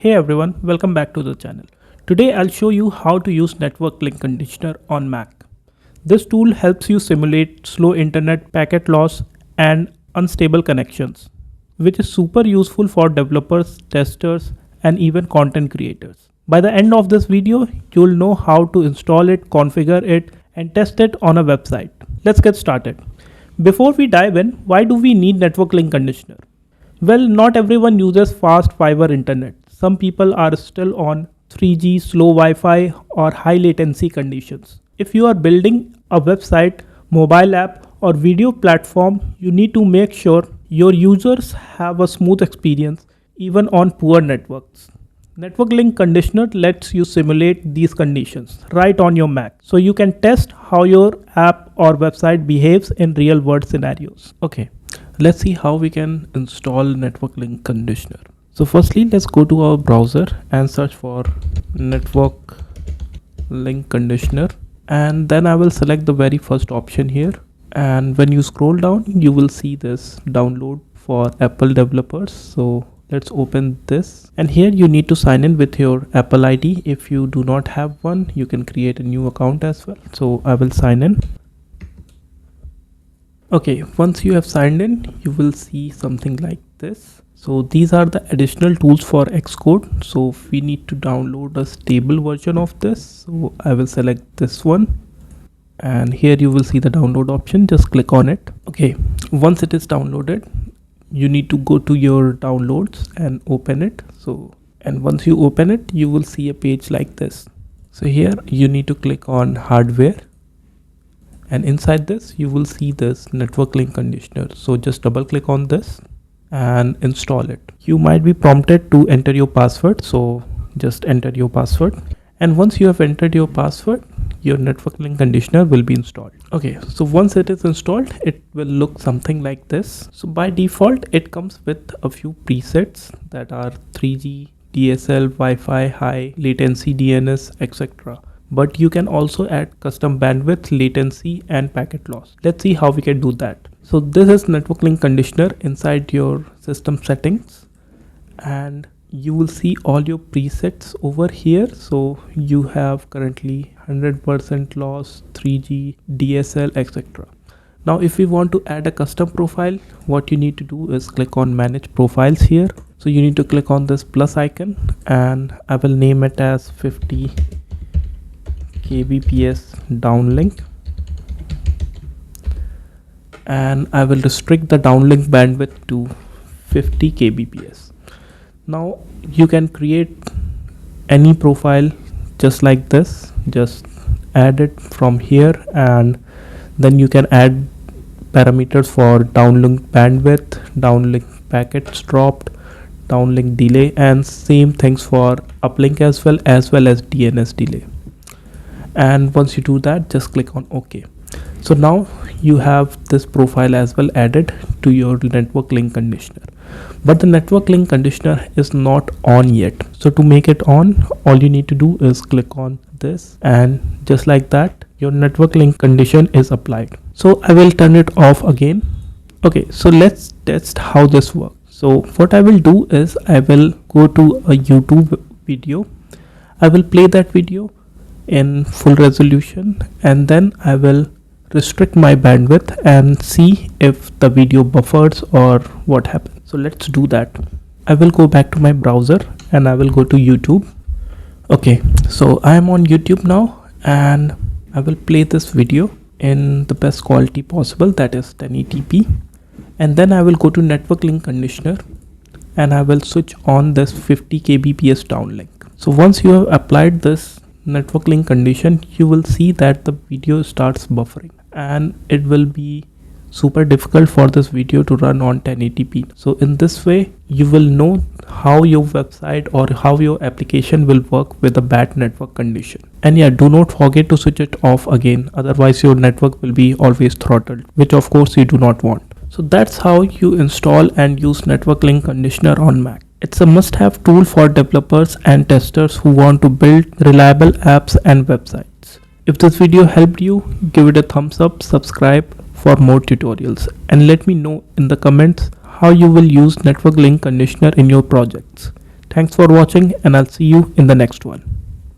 Hey everyone, welcome back to the channel. Today I'll show you how to use Network Link Conditioner on Mac. This tool helps you simulate slow internet, packet loss, and unstable connections, which is super useful for developers, testers, and even content creators. By the end of this video, you'll know how to install it, configure it, and test it on a website. Let's get started. Before we dive in, why do we need Network Link Conditioner? Well, not everyone uses fast fiber internet. Some people are still on 3G, slow Wi-Fi, or high latency conditions. If you are building a website, mobile app, or video platform, you need to make sure your users have a smooth experience even on poor networks. Network Link Conditioner lets you simulate these conditions right on your Mac, so you can test how your app or website behaves in real world scenarios. Okay, let's see how we can install Network Link Conditioner. So firstly, let's go to our browser and search for Network Link Conditioner, and then I will select the very first option here, and when you scroll down you will see this download for Apple developers. So let's open this, and here you need to sign in with your Apple ID. If you do not have one, you can create a new account as well. So I will sign in. Okay, once you have signed in, you will see something like this. So these are the additional tools for Xcode. So we need to download a stable version of this. So I will select this one, and here you will see the download option. Just click on it. Okay, once it is downloaded, you need to go to your downloads and open it. And once you open it, you will see a page like this. So here you need to click on hardware, and inside this you will see this Network Link Conditioner. So just double click on this and install it. You might be prompted to enter your password, so just enter your password, and once you have entered your password, your Network Link Conditioner will be installed. Okay, so once it is installed, it will look something like this. So by default it comes with a few presets that are 3G, DSL, Wi-Fi, high latency, DNS, etc. But you can also add custom bandwidth, latency, and packet loss. Let's see how we can do that. So this is Network Link Conditioner inside your system settings, and you will see all your presets over here. So you have currently 100% loss, 3G, DSL, etc. Now if we want to add a custom profile, what you need to do is click on manage profiles here. So you need to click on this plus icon, and I will name it as 50 kbps downlink, and I will restrict the downlink bandwidth to 50 kbps. Now you can create any profile just like this. Just add it from here, and then you can add parameters for downlink bandwidth, downlink packets dropped, downlink delay, and same things for uplink as well as DNS delay. And once you do that, just click on OK. So now you have this profile as well added to your Network Link Conditioner, but the Network Link Conditioner is not on yet. So to make it on, all you need to do is click on this, and just like that, your Network Link Condition is applied. So I will turn it off again. Okay, so let's test how this works. So what I will do is I will go to a YouTube video. I will play that video in full resolution, and then I will restrict my bandwidth and see if the video buffers or what happens. So let's do that. I will go back to my browser and I will go to YouTube. Okay, so I am on YouTube now, and I will play this video in the best quality possible, that is 1080p, and then I will go to Network Link Conditioner and I will switch on this 50 kbps downlink. So once you have applied this Network Link Condition, you will see that the video starts buffering, and it will be super difficult for this video to run on 1080p. So in this way you will know how your website or how your application will work with a bad network condition. And yeah, do not forget to switch it off again, otherwise your network will be always throttled, which of course you do not want. So that's how you install and use Network Link Conditioner on Mac. It's a must-have tool for developers and testers who want to build reliable apps and websites. If this video helped you, give it a thumbs up, subscribe for more tutorials, and let me know in the comments how you will use Network Link Conditioner in your projects. Thanks for watching, and I'll see you in the next one.